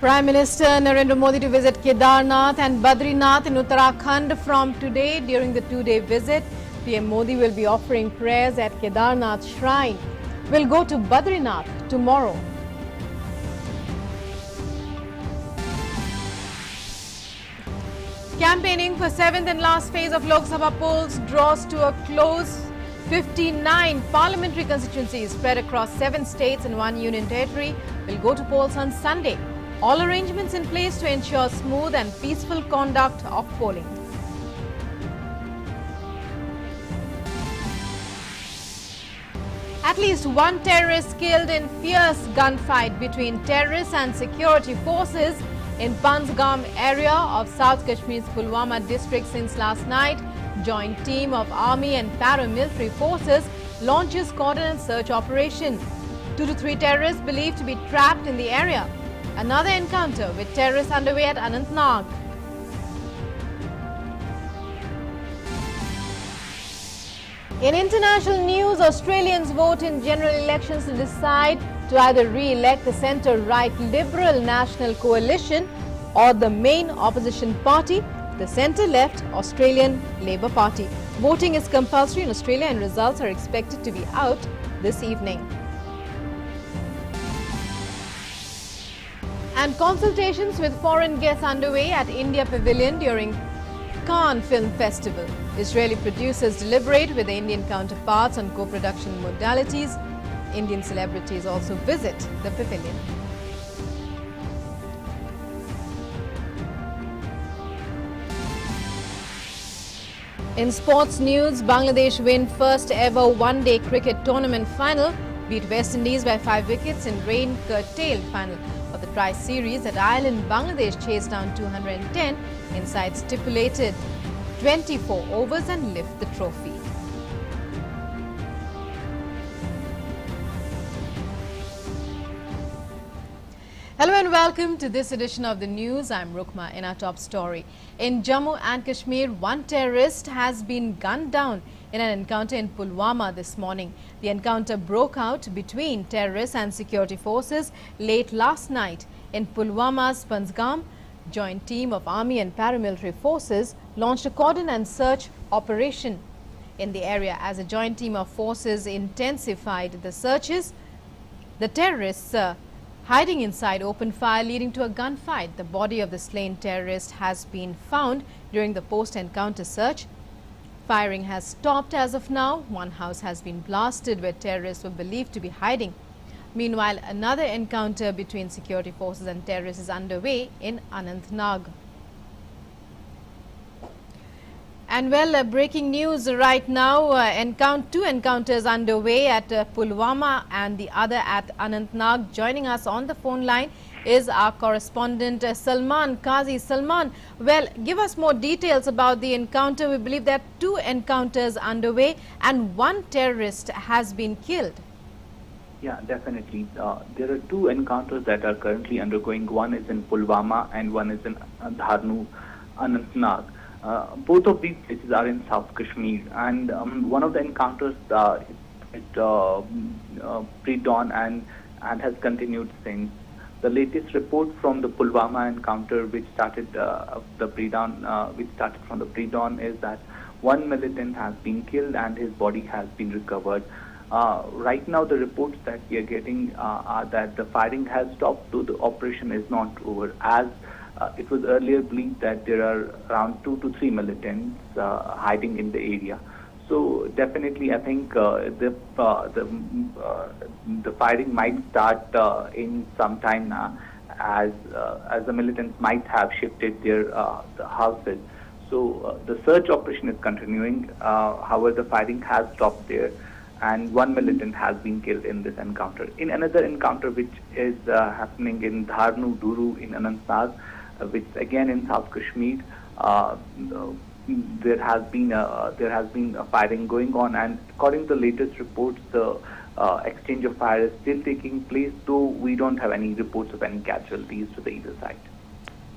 Prime Minister Narendra Modi to visit Kedarnath and Badrinath in Uttarakhand from today. During the two-day visit, PM Modi will be offering prayers at Kedarnath shrine. Will go to Badrinath tomorrow. Campaigning for 7th and last phase of Lok Sabha polls draws to a close. 59 parliamentary constituencies spread across 7 states and 1 union territory will go to polls on Sunday. All arrangements in place to ensure smooth and peaceful conduct of polling. At least one terrorist killed in fierce gunfight between terrorists and security forces in Panjgam area of South Kashmir's Pulwama district since last night. Joint team of army and paramilitary forces launches cordon and search operation. 2 to 3 terrorists believed to be trapped in the area. Another encounter with terrorists underway at Anantnag. In international news, Australians vote in general elections to decide to either re-elect the centre-right Liberal National Coalition or the main opposition party, the centre-left Australian Labor Party. Voting is compulsory in Australia and results are expected to be out this evening. And consultations with foreign guests underway at India Pavilion during Cannes Film Festival. Israeli producers deliberate with the Indian counterparts on co-production modalities. Indian celebrities also visit the pavilion. In sports news, Bangladesh win first ever one-day cricket tournament final, beat West Indies by 5 wickets in rain-curtailed final of the Tri-Series at Ireland. Bangladesh chased down 210 inside stipulated 24 overs and lift the trophy. Hello and welcome to this edition of the news. I'm Rukma. In our top story, in Jammu and Kashmir, one terrorist has been gunned down in an encounter in Pulwama this morning. The encounter broke out between terrorists and security forces late last night in Pulwama's Panjgam. Joint team of army and paramilitary forces launched a cordon and search operation in the area. As a joint team of forces intensified the searches, the terrorists hiding inside opened fire, leading to a gunfight. The body of the slain terrorist has been found during the post-encounter search. Firing has stopped as of now. One house has been blasted where terrorists were believed to be hiding. Meanwhile, another encounter between security forces and terrorists is underway in Anantnag. And well, breaking news right now, 2 encounters underway at Pulwama and the other at Anantnag. Joining us on the phone line is our correspondent Salman Qazi. Salman, well, give us more details about the encounter. We believe that 2 encounters underway and 1 terrorist has been killed. Yeah, definitely. There are 2 encounters that are currently undergoing. One is in Pulwama and one is in Dharnu, Anantnag. Both of these places are in South Kashmir, and one of the encounters pre-dawn and has continued since. The latest report from the Pulwama encounter, which started from the pre-dawn, is that 1 militant has been killed and his body has been recovered. Right now, the reports that we are getting are that the firing has stopped, though the operation is not over, as it was earlier believed that there are around 2 to 3 militants hiding in the area. So definitely, I think the firing might start in some time now, as the militants might have shifted their the houses. So the search operation is continuing. However, the firing has stopped there, and 1 militant has been killed in this encounter. In another encounter, which is happening in Dharnu Duru in Anantnag, which again in South Kashmir, there has been a firing going on, and according to the latest reports, the exchange of fire is still taking place, though we don't have any reports of any casualties to the either side.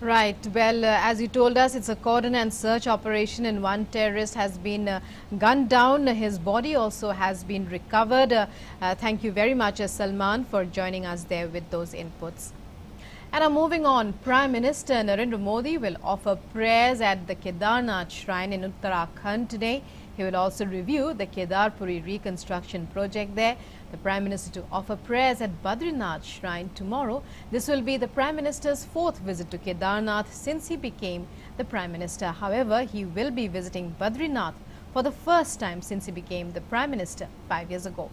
Right. Well, as you told us, it's a cordon and search operation, and 1 terrorist has been gunned down. His body also has been recovered. Thank you very much, Salman, for joining us there with those inputs. And now moving on, Prime Minister Narendra Modi will offer prayers at the Kedarnath shrine in Uttarakhand today. He will also review the Kedarpuri reconstruction project there. The Prime Minister to offer prayers at Badrinath shrine tomorrow. This will be the Prime Minister's fourth visit to Kedarnath since he became the Prime Minister. However, he will be visiting Badrinath for the first time since he became the Prime Minister 5 years ago.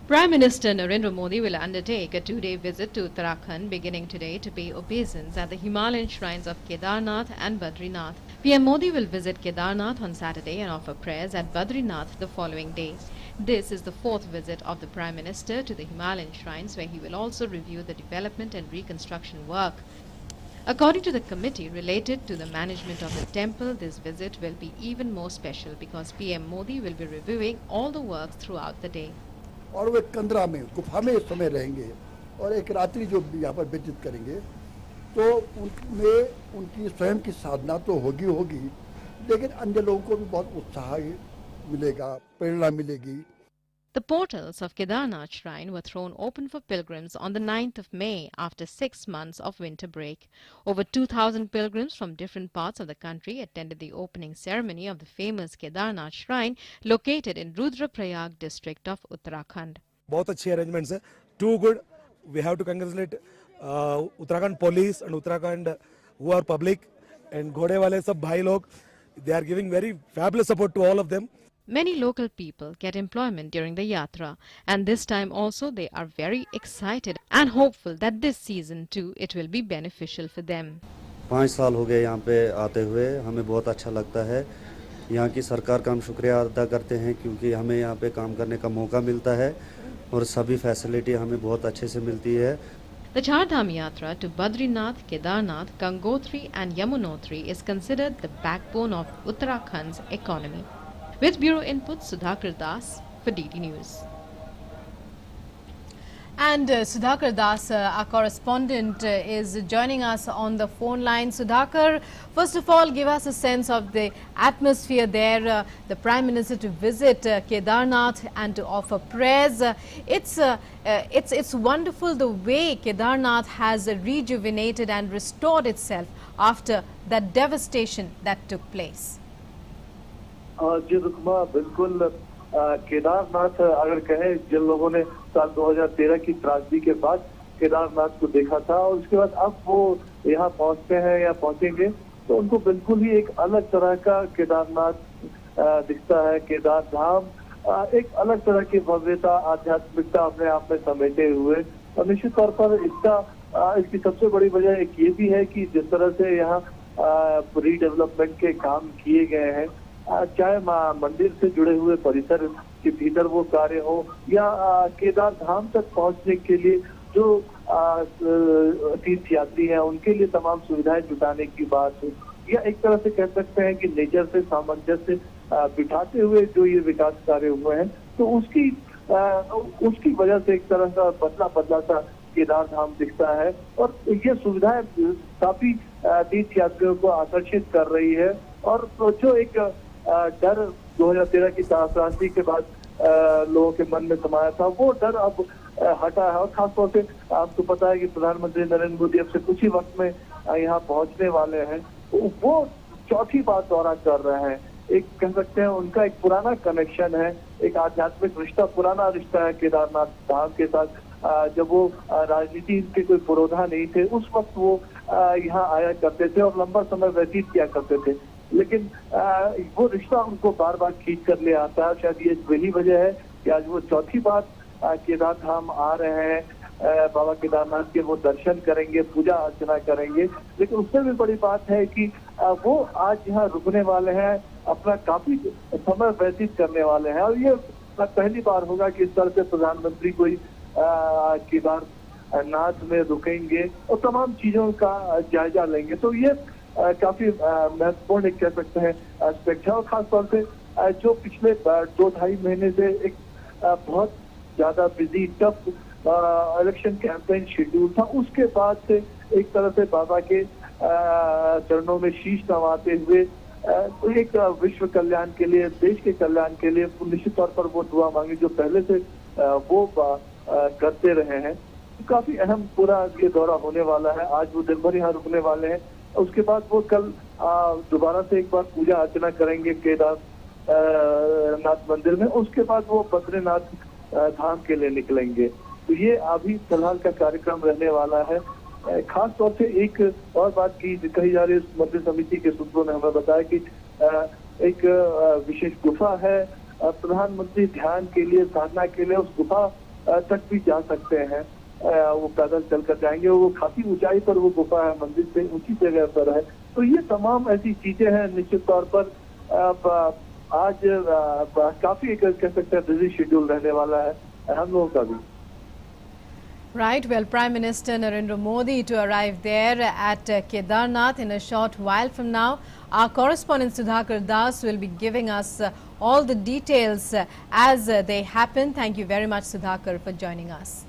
Prime Minister Narendra Modi will undertake a two-day visit to Uttarakhand beginning today to pay obeisance at the Himalayan shrines of Kedarnath and Badrinath. PM Modi will visit Kedarnath on Saturday and offer prayers at Badrinath the following day. This is the fourth visit of the Prime Minister to the Himalayan shrines, where he will also review the development and reconstruction work. According to the committee related to the management of the temple, this visit will be even more special because PM Modi will be reviewing all the works throughout the day. और वे कंदरा में गुफा में इस समय रहेंगे और एक रात्रि जो यहाँ पर व्यतीत करेंगे, तो उनमें उनकी स्वयं की साधना तो होगी, लेकिन अन्य लोगों को भी बहुत उत्साह मिलेगा, प्रेरणा मिलेगी. The portals of Kedarnath shrine were thrown open for pilgrims on the 9th of May after 6 months of winter break. Over 2,000 pilgrims from different parts of the country attended the opening ceremony of the famous Kedarnath shrine located in Rudraprayag district of Uttarakhand. बहुत अच्छी arrangements है. Too good. We have to congratulate Uttarakhand police and Uttarakhand who are public and घोड़े वाले सब भाई लोग. They are giving very fabulous support to all of them. Many local people get employment during the yatra, and this time also they are very excited and hopeful that this season too it will be beneficial for them. 5 साल हो गए यहाँ पे आते हुए, हमें बहुत अच्छा लगता है. यहाँ की सरकार का हम शुक्रिया अदा करते हैं क्योंकि हमें यहाँ पे काम करने का मौका मिलता है और सभी फैसिलिटी हमें बहुत अच्छे से मिलती है. The Char Dham Yatra to Badrinath, Kedarnath, Gangotri and Yamunotri is considered the backbone of Uttarakhand's economy. With Bureau Input, Sudhakar Das for DD News. And Sudhakar Das, our correspondent, is joining us on the phone line. Sudhakar, first of all, give us a sense of the atmosphere there. The Prime Minister to visit Kedarnath and to offer prayers. It's wonderful the way Kedarnath has rejuvenated and restored itself after that devastation that took place. जी रुकमा, बिल्कुल केदारनाथ अगर कहें, जिन लोगों ने साल 2013 की त्रासदी के बाद केदारनाथ को देखा था और उसके बाद अब वो यहाँ पहुँचते हैं या पहुँचेंगे, तो उनको बिल्कुल ही एक अलग तरह का केदारनाथ दिखता है. केदार धाम एक अलग तरह की भव्यता, आध्यात्मिकता अपने आप में समेटे हुए, और निश्चित तौर पर इसकी सबसे बड़ी वजह एक ये भी है कि जिस तरह से यहाँ रीडेवलपमेंट के काम किए गए हैं, चाहे मंदिर से जुड़े हुए परिसर के भीतर वो कार्य हो या केदार धाम तक पहुंचने के लिए जो तीर्थ यात्री हैं उनके लिए तमाम सुविधाएं जुटाने की बात है, या एक तरह से कह सकते हैं कि नेचर से सामंजस्य बिठाते हुए जो ये विकास कार्य हुए हैं, तो उसकी वजह से एक तरह का बदला सा केदार धाम दिखता है. और ये सुविधाएं काफी तीर्थ यात्रियों को आकर्षित कर रही है. और जो एक डर 2013 की त्रासदी के बाद लोगों के मन में समाया था, वो डर अब हटा है. और खासतौर से आपको पता है कि प्रधानमंत्री नरेंद्र मोदी अब से कुछ ही वक्त में यहाँ पहुंचने वाले हैं. वो चौथी बार दौरा कर रहे हैं. एक कह सकते हैं उनका एक पुराना कनेक्शन है, एक आध्यात्मिक रिश्ता, पुराना रिश्ता है केदारनाथ धाम के साथ. जब वो राजनीति के कोई पुरोधा नहीं थे, उस वक्त वो यहाँ आया करते थे और लंबा समय व्यतीत किया करते थे, लेकिन वो रिश्ता उनको बार बार खींच कर ले आता है. शायद ये वही वजह है कि आज वो चौथी बार केदार धाम आ रहे हैं. बाबा केदारनाथ के वो दर्शन करेंगे, पूजा अर्चना करेंगे, लेकिन उससे भी बड़ी बात है कि वो आज यहाँ रुकने वाले हैं, अपना काफी समय व्यतीत करने वाले हैं. और ये पहली बार होगा कि इस तरह से प्रधानमंत्री कोई केदारनाथ में रुकेंगे और तमाम चीजों का जायजा लेंगे. तो ये काफी महत्वपूर्ण एक कह सकते हैं एस्पेक्ट है. और खासतौर से जो पिछले 2-2.5 महीने से एक बहुत ज्यादा busy tough election campaign schedule था, उसके बाद से एक तरह से बाबा के चरणों में शीश नवाते हुए एक विश्व कल्याण के लिए, देश के कल्याण के लिए निश्चित तौर पर वो दुआ मांगी जो पहले से वो करते रहे हैं. तो काफी अहम पूरा ये दौरा होने वाला है। आज वो दिन भर यहाँ रुकने वाले हैं। उसके बाद वो कल दोबारा से एक बार पूजा अर्चना करेंगे केदारनाथ मंदिर में। उसके बाद वो बद्रीनाथ धाम के लिए निकलेंगे। तो ये अभी फिलहाल का कार्यक्रम रहने वाला है। खास तौर से एक और बात की कही जा रही है, मंदिर समिति के सूत्रों ने हमें बताया कि एक विशेष गुफा है, प्रधानमंत्री ध्यान के लिए, साधना के लिए उस गुफा तक भी जा सकते हैं। वो पैदल चलकर जाएंगे। वो काफी ऊंचाई पर वो गुफा है, मंदिर से ऊंची जगह पर है। तो ये तमाम ऐसी चीजें हैं। निश्चित तौर पर आज काफी कह सकते हैं बिजी शेड्यूल रहने वाला है हम लोगों का भी। Right, well, Prime Minister Narendra Modi to arrive there at Kedarnath in a short while from now. Our correspondent Sudhakar Das will be giving us all the details as they happen. Thank you very much, Sudhakar, for joining us.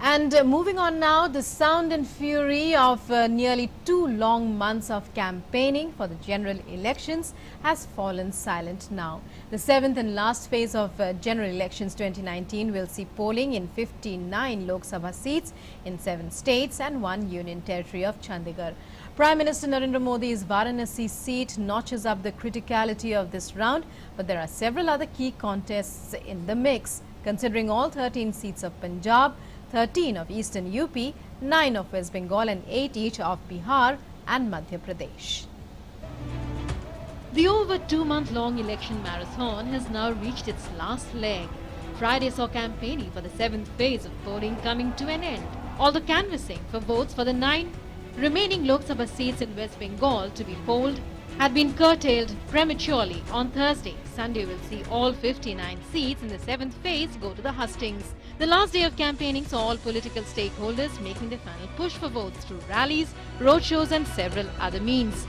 And moving on now, the sound and fury of nearly 2 long months of campaigning for the general elections has fallen silent now. The 7th and last phase of general elections 2019 will see polling in 59 Lok Sabha seats in 7 states and 1 union territory of Chandigarh. Prime Minister Narendra Modi's Varanasi seat notches up the criticality of this round, but there are several other key contests in the mix. Considering all 13 seats of Punjab, 13 of eastern UP, 9 of West Bengal and 8 each of Bihar and Madhya Pradesh. The over 2-month-long election marathon has now reached its last leg. Friday saw campaigning for the 7th phase of polling coming to an end. All the canvassing for votes for the 9 remaining Lok Sabha seats in West Bengal to be polled had been curtailed prematurely on Thursday. Sunday will see all 59 seats in the 7th phase go to the hustings. The last day of campaigning saw all political stakeholders making their final push for votes through rallies, roadshows and several other means.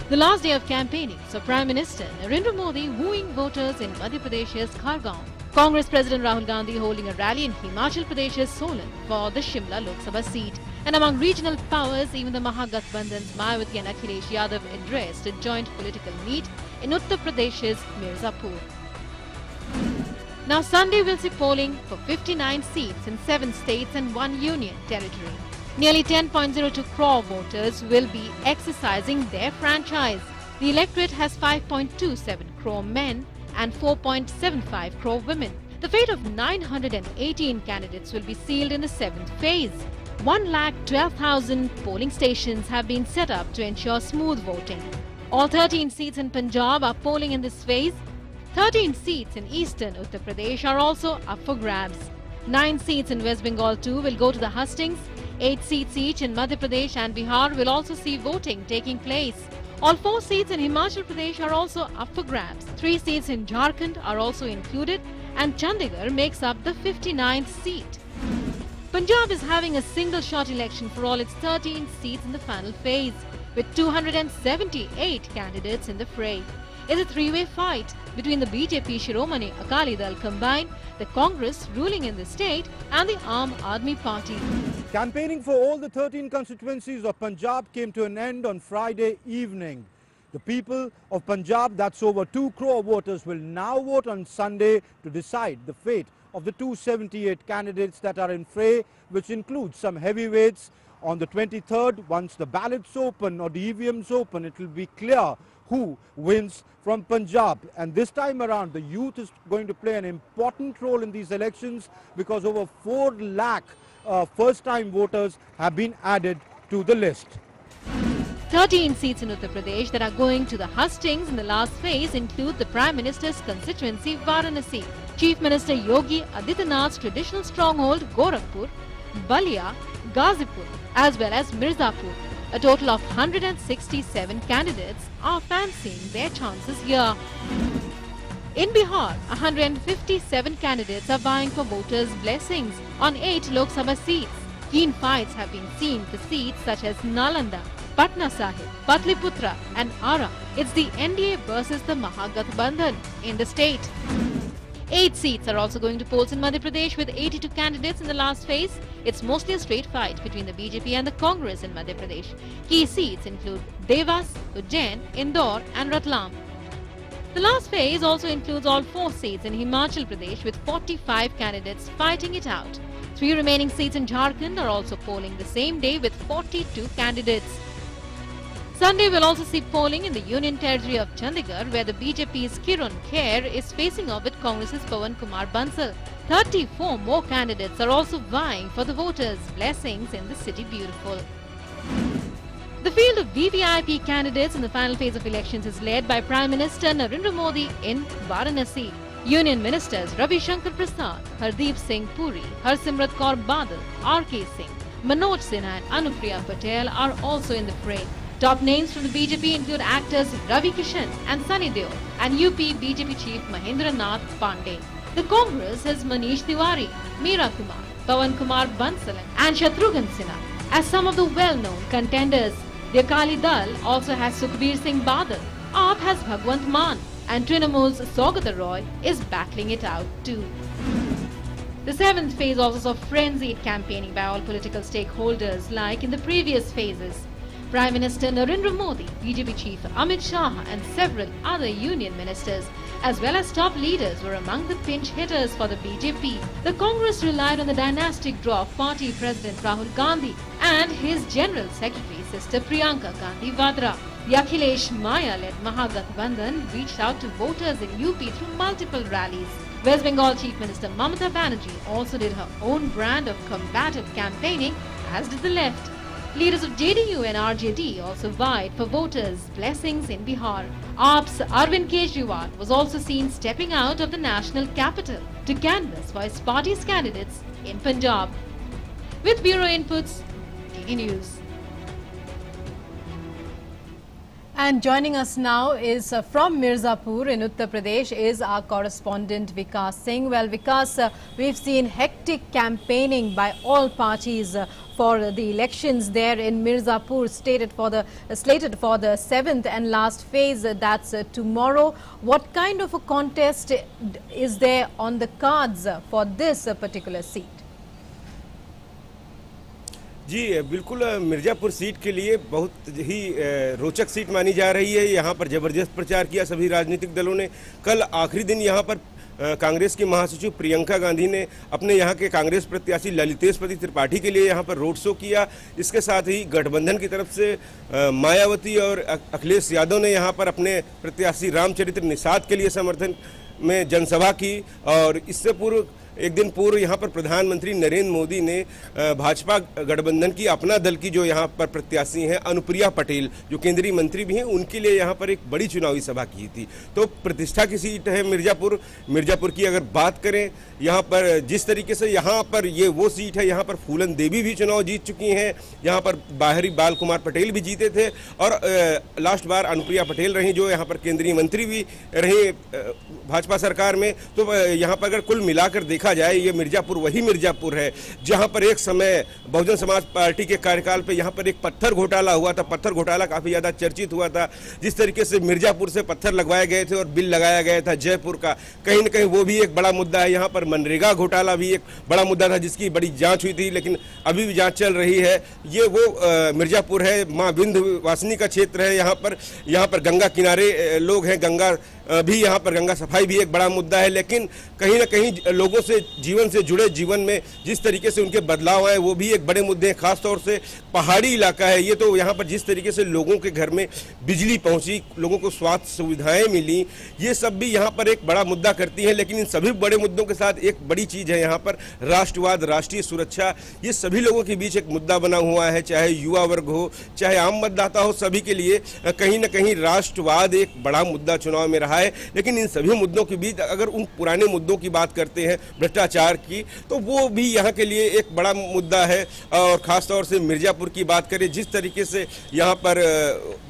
The last day of campaigning saw Prime Minister Narendra Modi wooing voters in Madhya Pradesh's Khargaon. Congress President Rahul Gandhi holding a rally in Himachal Pradesh's Solan for the Shimla Lok Sabha seat. And among regional powers, even the Mahagathbandhan's Mayawati and Akhilesh Yadav addressed a joint political meet in Uttar Pradesh's Mirzapur. Now Sunday will see polling for 59 seats in 7 states and 1 union territory. Nearly 10.02 crore voters will be exercising their franchise. The electorate has 5.27 crore men and 4.75 crore women. The fate of 918 candidates will be sealed in the 7th phase. 1,12,000 polling stations have been set up to ensure smooth voting. All 13 seats in Punjab are polling in this phase. 13 seats in eastern Uttar Pradesh are also up for grabs. 9 seats in West Bengal too will go to the hustings. 8 seats each in Madhya Pradesh and Bihar will also see voting taking place. All 4 seats in Himachal Pradesh are also up for grabs. 3 seats in Jharkhand are also included and Chandigarh makes up the 59th seat. Punjab is having a single-shot election for all its 13 seats in the final phase, with 278 candidates in the fray. It's a 3-way fight between the BJP Shiromani Akali Dal combined, the Congress ruling in the state and the Aam Aadmi Party. Campaigning for all the 13 constituencies of Punjab came to an end on Friday evening. The people of Punjab, that's over 2 crore voters, will now vote on Sunday to decide the fate of the 278 candidates that are in fray, which includes some heavyweights. On the 23rd, once the ballots open or the EVMs open, it will be clear who wins from Punjab. And this time around, the youth is going to play an important role in these elections because over 4 lakh first-time voters have been added to the list. 13 seats in Uttar Pradesh that are going to the hustings in the last phase include the Prime Minister's constituency Varanasi, Chief Minister Yogi Adityanath's traditional stronghold Gorakhpur, Balia, Ghazipur as well as Mirzapur. A total of 167 candidates are fancying their chances here. In Bihar, 157 candidates are vying for voters' blessings on 8 Lok Sabha seats. Keen fights have been seen for seats such as Nalanda, Patna Sahib, Patliputra and Ara. It's the NDA versus the Mahagathbandhan in the state. 8 seats are also going to polls in Madhya Pradesh with 82 candidates in the last phase. It's mostly a straight fight between the BJP and the Congress in Madhya Pradesh. Key seats include Devas, Ujjain, Indore and Ratlam. The last phase also includes all 4 seats in Himachal Pradesh with 45 candidates fighting it out. 3 remaining seats in Jharkhand are also polling the same day with 42 candidates. Sunday will also see polling in the Union Territory of Chandigarh, where the BJP's Kiran Kher is facing off with Congress's Pawan Kumar Bansal. 34 more candidates are also vying for the voters' blessings in the city beautiful. The field of VVIP candidates in the final phase of elections is led by Prime Minister Narendra Modi in Varanasi. Union Ministers Ravi Shankar Prasar, Hardeep Singh Puri, Harsimrat Kaur Badal, R.K. Singh, Manoj Sinha and Anupriya Patel are also in the fray. Top names from the BJP include actors Ravi Kishan and Sunny Deol and UP BJP Chief Mahendra Nath Pandey. The Congress has Manish Tiwari, Meera Kumar, Pawan Kumar Bansal and Shatrughan Sinha as some of the well-known contenders. The Akali Dal also has Sukhbir Singh Badal, AAP has Bhagwant Mann and Trinamool's Saugata Roy is battling it out too. The 7th phase also saw frenzied campaigning by all political stakeholders like in the previous phases. Prime Minister Narendra Modi, BJP Chief Amit Shah and several other union ministers as well as top leaders were among the pinch hitters for the BJP. The Congress relied on the dynastic draw of party President Rahul Gandhi and his General Secretary Sister Priyanka Gandhi Vadra. The Akhilesh Maya-led Mahagathbandhan reached out to voters in UP through multiple rallies. West Bengal Chief Minister Mamata Banerjee also did her own brand of combative campaigning, as did the left. Leaders of JDU and RJD also vied for voters' blessings in Bihar. AAP's Arvind Kejriwal was also seen stepping out of the national capital to canvass for his party's candidates in Punjab. With Bureau Inputs, DD News. And joining us now is from Mirzapur in Uttar Pradesh is our correspondent Vikas Singh. Well, Vikas, we've seen hectic campaigning by all parties for the elections there in Mirzapur, slated for the 7th and last phase. That's tomorrow. What kind of a contest is there on the cards for this particular seat? जी बिल्कुल, Mirzapur seat के लिए बहुत ही रोचक seat मानी जा रही है। यहाँ पर ज़बरदस्त प्रचार किया सभी राजनीतिक दलों ने। कल आखिरी दिन यहाँ पर कांग्रेस की महासचिव प्रियंका गांधी ने अपने यहाँ के कांग्रेस प्रत्याशी ललितेशपति त्रिपाठी के लिए यहाँ पर रोड शो किया। इसके साथ ही गठबंधन की तरफ से मायावती और अखिलेश यादव ने यहाँ पर अपने प्रत्याशी रामचरित्र निषाद के लिए समर्थन में जनसभा की। और इससे पूर्व एक दिन पूर्व यहाँ पर प्रधानमंत्री नरेंद्र मोदी ने भाजपा गठबंधन की अपना दल की जो यहाँ पर प्रत्याशी हैं अनुप्रिया पटेल, जो केंद्रीय मंत्री भी हैं, उनके लिए यहाँ पर एक बड़ी चुनावी सभा की थी। तो प्रतिष्ठा की सीट है मिर्ज़ापुर की अगर बात करें, यहाँ पर जिस तरीके से यहाँ पर ये वो सीट है, यहाँ पर फूलन देवी भी चुनाव जीत चुकी हैं, यहाँ पर बाहरी बाल कुमार पटेल भी जीते थे और लास्ट बार अनुप्रिया पटेल रही जो यहाँ पर केंद्रीय मंत्री भी रही भाजपा सरकार में। तो यहाँ पर अगर कुल मिलाकर देखा जाए, ये मिर्ज़ापुर वही मिर्ज़ापुर है जहां पर एक समय बहुजन समाज पार्टी के कार्यकाल पे यहाँ पर एक पत्थर घोटाला हुआ था। पत्थर घोटाला काफ़ी ज़्यादा चर्चित हुआ था। जिस तरीके से मिर्ज़ापुर से पत्थर लगवाए गए थे और बिल लगाया गया था जयपुर का, कहीं न कहीं वो भी एक बड़ा मुद्दा है। यहाँ पर मनरेगा घोटाला भी एक बड़ा मुद्दा था जिसकी बड़ी जाँच हुई थी, लेकिन अभी भी जाँच चल रही है। ये वो मिर्ज़ापुर है, माँ विंध्यवासिनी का क्षेत्र है। यहाँ पर गंगा किनारे लोग हैं, गंगा भी यहाँ पर गंगा सफाई भी एक बड़ा मुद्दा है। लेकिन कहीं ना कहीं लोगों से जीवन से जुड़े जीवन में जिस तरीके से उनके बदलाव आए वो भी एक बड़े मुद्दे हैं। खासतौर से पहाड़ी इलाका है ये, तो यहाँ पर जिस तरीके से लोगों के घर में बिजली पहुँची, लोगों को स्वास्थ्य सुविधाएं मिली, ये सब भी यहाँ पर एक बड़ा मुद्दा करती हैं। लेकिन इन सभी बड़े मुद्दों के साथ एक बड़ी चीज़ है यहाँ पर राष्ट्रवाद, राष्ट्रीय सुरक्षा, ये सभी लोगों के बीच एक मुद्दा बना हुआ है। चाहे युवा वर्ग हो, चाहे आम मतदाता हो, सभी के लिए कहीं ना कहीं राष्ट्रवाद एक बड़ा मुद्दा चुनाव में रहा है। लेकिन इन सभी मुद्दों के बीच अगर उन पुराने मुद्दों की बात करते हैं, भ्रष्टाचार की, तो वो भी यहाँ के लिए एक बड़ा मुद्दा है। और ख़ासतौर से मिर्ज़ापुर की बात करें, जिस तरीके से यहाँ पर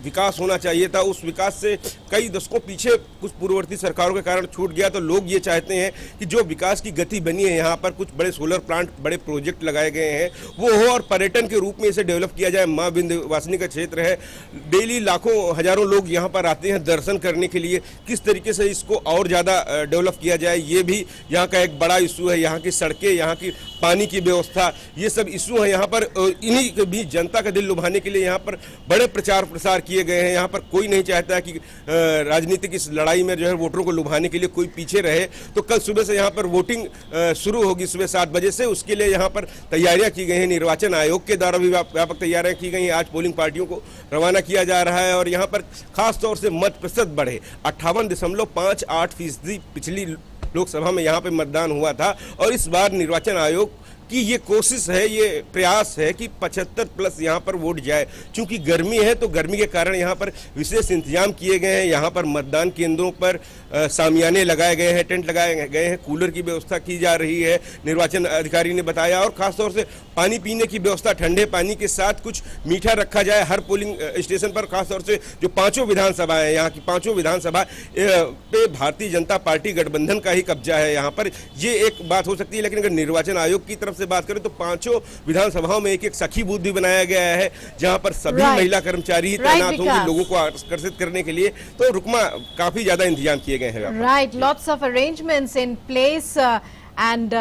विकास होना चाहिए था, उस विकास से कई दशकों पीछे कुछ पूर्ववर्ती सरकारों के कारण छूट गया। तो लोग ये चाहते हैं कि जो विकास की गति बनी है यहाँ पर, कुछ बड़े सोलर प्लांट, बड़े प्रोजेक्ट लगाए गए हैं, वो हो और पर्यटन के रूप में इसे डेवलप किया जाए। माँ विंध्यवासिनी का क्षेत्र है, डेली लाखों हजारों लोग यहाँ पर आते हैं दर्शन करने के लिए। किस तरीके से इसको और ज़्यादा डेवलप किया जाए, ये भी यहाँ का एक बड़ा इशू है। यहाँ की सड़कें, यहाँ की पानी की व्यवस्था, ये सब इशू है यहाँ पर। इन्हीं के बीच जनता का दिल लुभाने के लिए यहाँ पर बड़े प्रचार प्रसार किए गए हैं। यहाँ पर कोई नहीं चाहता कि राजनीतिक इस लड़ाई में जो है वोटरों को लुभाने के लिए कोई पीछे रहे। तो कल सुबह से यहाँ पर वोटिंग शुरू होगी सुबह 7 बजे से। उसके लिए यहाँ पर तैयारियां की गई हैं। निर्वाचन आयोग के द्वारा भी व्यापक तैयारियां की गई हैं। आज पोलिंग पार्टियों को रवाना किया जा रहा है और यहाँ पर खास तौर से मत प्रतिशत बढ़े। 58.58% पिछली लोकसभा में यहाँ पे मतदान हुआ था और इस बार निर्वाचन आयोग कि ये कोशिश है, ये प्रयास है कि 75+ यहाँ पर वोट जाए। चूंकि गर्मी है तो गर्मी के कारण यहाँ पर विशेष इंतजाम किए गए हैं। यहाँ पर मतदान केंद्रों पर सामियाने लगाए गए हैं, टेंट लगाए गए हैं, कूलर की व्यवस्था की जा रही है, निर्वाचन अधिकारी ने बताया। और खासतौर से पानी पीने की व्यवस्था, ठंडे पानी के साथ कुछ मीठा रखा जाए हर पोलिंग स्टेशन पर। खासतौर से जो 5 विधानसभा है, यहाँ की 5 विधानसभा पे भारतीय जनता पार्टी गठबंधन का ही कब्जा है यहाँ पर। ये एक बात हो सकती है, लेकिन अगर निर्वाचन आयोग की तरफ से बात करें तो 5 विधानसभाओं में एक सखी बूथ भी बनाया गया है, जहां पर सभी महिला कर्मचारी तैनात होंगे लोगों को आकर्षित करने के लिए। तो रुकमा काफी ज्यादा इंतजाम किए गए हैं। Right, lots of arrangements in place and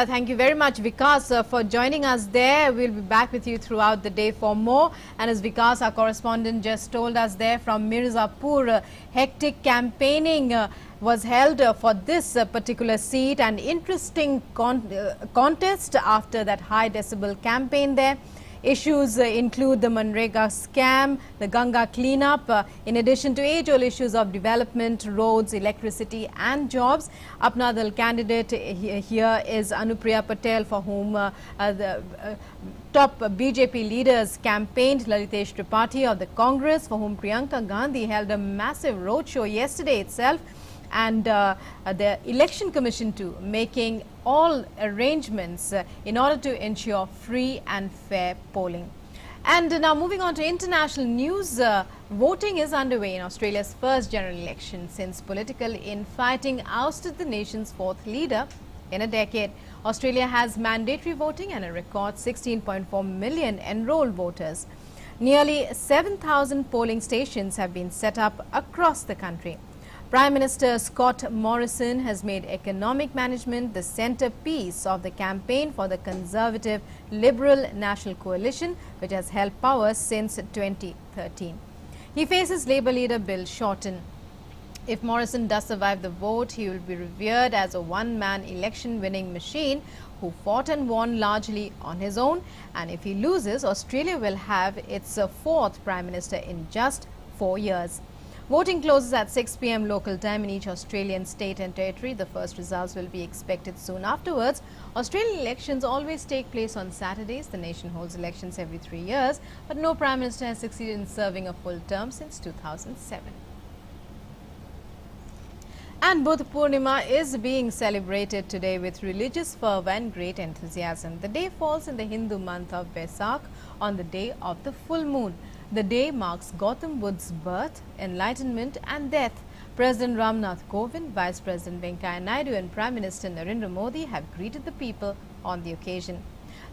thank you very much, Vikas, for joining us there. We'll be back with you throughout the day for more. And as Vikas, our correspondent, just told us there from Mirzapur, hectic campaigning was held for this particular seat, and interesting contest after that high decibel campaign there. Issues include the Manrega scam, the Ganga cleanup, in addition to age-old issues of development, roads, electricity and jobs. Apnadal candidate here is Anupriya Patel, for whom the top BJP leaders campaigned. Lalitesh Tripathi of the Congress, for whom Priyanka Gandhi held a massive roadshow yesterday itself. And the Election Commission too making all arrangements in order to ensure free and fair polling. And now moving on to international news, voting is underway in Australia's first general election since political infighting ousted the nation's 4th leader in a decade. Australia has mandatory voting and a record 16.4 million enrolled voters. Nearly 7,000 polling stations have been set up across the country. Prime Minister Scott Morrison has made economic management the centerpiece of the campaign for the Conservative Liberal National Coalition, which has held power since 2013. He faces Labour leader Bill Shorten. If Morrison does survive the vote, he will be revered as a one-man election-winning machine who fought and won largely on his own. And if he loses, Australia will have its 4th Prime Minister in just 4 years. Voting closes at 6 p.m. local time in each Australian state and territory. The first results will be expected soon afterwards. Australian elections always take place on Saturdays. The nation holds elections every 3 years, but no Prime Minister has succeeded in serving a full term since 2007. And Buddha Purnima is being celebrated today with religious fervour and great enthusiasm. The day falls in the Hindu month of Vesak on the day of the full moon. The day marks Gautam Buddha's birth, enlightenment and death. President Ramnath Kovind, Vice President Venkaiah Naidu and Prime Minister Narendra Modi have greeted the people on the occasion.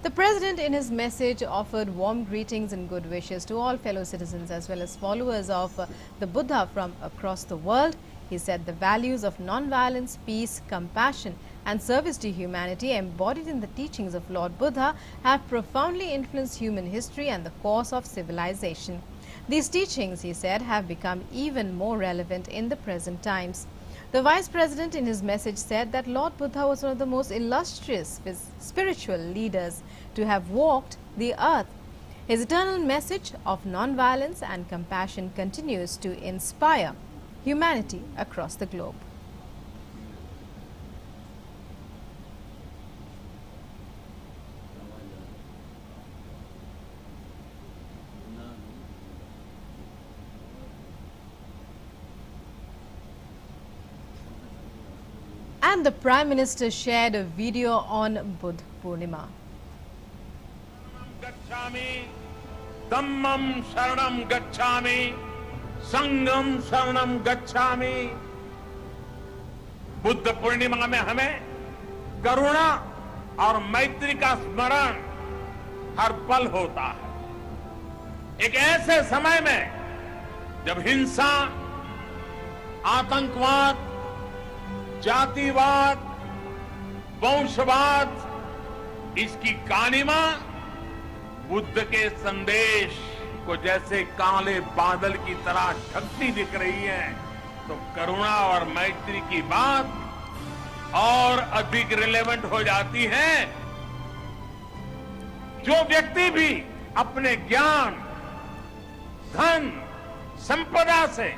The President in his message offered warm greetings and good wishes to all fellow citizens as well as followers of the Buddha from across the world. He said the values of non-violence, peace, compassion and service to humanity embodied in the teachings of Lord Buddha have profoundly influenced human history and the course of civilization. These teachings, he said, have become even more relevant in the present times. The Vice President in his message said that Lord Buddha was one of the most illustrious spiritual leaders to have walked the earth. His eternal message of non-violence and compassion continues to inspire humanity across the globe. And the Prime Minister shared a video on Buddha Purnima. गच्छामि धम्मं शरणं गच्छामि संघं शरणं गच्छामि। बुद्ध पूर्णिमा में हमें करुणा और मैत्री का स्मरण हर पल होता है। एक ऐसे समय में जब हिंसा, आतंकवाद, जातिवाद, वंशवाद, इसकी कालिमा बुद्ध के संदेश को जैसे काले बादल की तरह ढकती दिख रही है, तो करुणा और मैत्री की बात और अधिक रिलेवेंट हो जाती है। जो व्यक्ति भी अपने ज्ञान, धन, संपदा से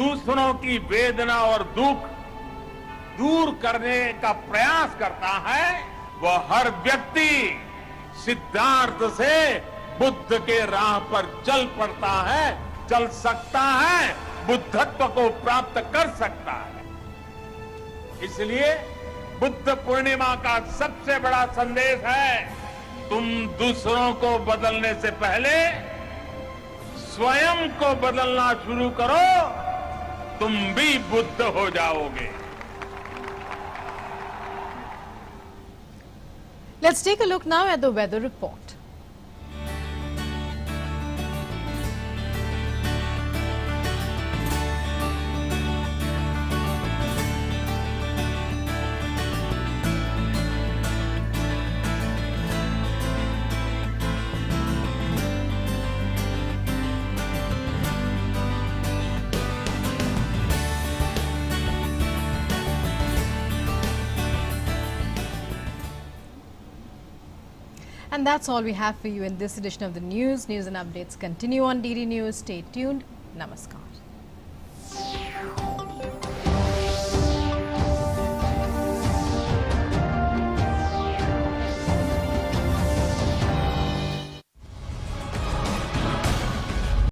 दूसरों की वेदना और दुख दूर करने का प्रयास करता है, वह हर व्यक्ति सिद्धार्थ से बुद्ध के राह पर चल पड़ता है, चल सकता है, बुद्धत्व को प्राप्त कर सकता है। इसलिए बुद्ध पूर्णिमा का सबसे बड़ा संदेश है, तुम दूसरों को बदलने से पहले स्वयं को बदलना शुरू करो, तुम भी बुद्ध हो जाओगे। Let's take a look now at the weather report. And that's all we have for you in this edition of the news. News and updates continue on DD News. Stay tuned. Namaskar.